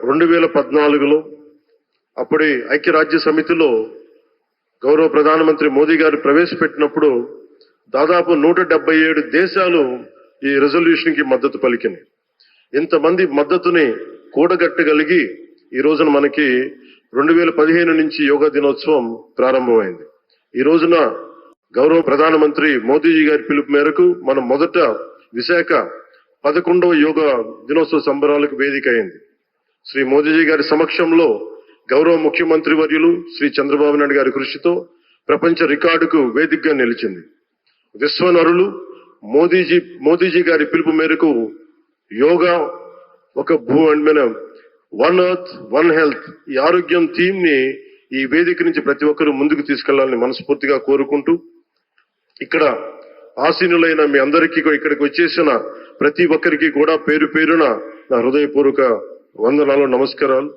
2014లో అప్పటి ఐక్యరాజ్య సమితిలో గౌరవ ప్రధానమంత్రి మోదీ గారు ప్రవేశపెట్టినప్పుడు దాదాపు 177 దేశాలు ఈ రెజల్యూషన్ కి మద్దతు పలికింది. ఇంతమంది మద్దతుని కూడగట్టగలిగి ఈ రోజున మనకి 2015 నుంచి యోగా దినోత్సవం ప్రారంభమైంది. ఈ రోజున గౌరవ ప్రధానమంత్రి మోదీజీ గారి పిలుపు మేరకు మనం మొదట విశాఖ 11వ యోగా దినోత్సవ సంబరాలకు వేదిక అయింది. శ్రీ మోదీజీ గారి సమక్షంలో గౌరవ ముఖ్యమంత్రి వర్యులు శ్రీ చంద్రబాబు నాయుడు గారి కృషితో ప్రపంచ రికార్డుకు వేదికగా నిలిచింది. విశ్వనరులు మోదీజీ గారి పిలుపు మేరకు యోగా ఒక వన్ ఎర్త్ వన్ హెల్త్ ఈ ఆరోగ్యం థీమ్ ని ఈ వేదిక నుంచి ప్రతి ఒక్కరూ ముందుకు తీసుకెళ్లాలని మనస్ఫూర్తిగా కోరుకుంటూ, ఇక్కడ ఆసీనులైన మీ అందరికీ ఇక్కడికి వచ్చేసిన ప్రతి ఒక్కరికి కూడా పేరు పేరున నా హృదయపూర్వక వందనాలు, నమస్కారాలు.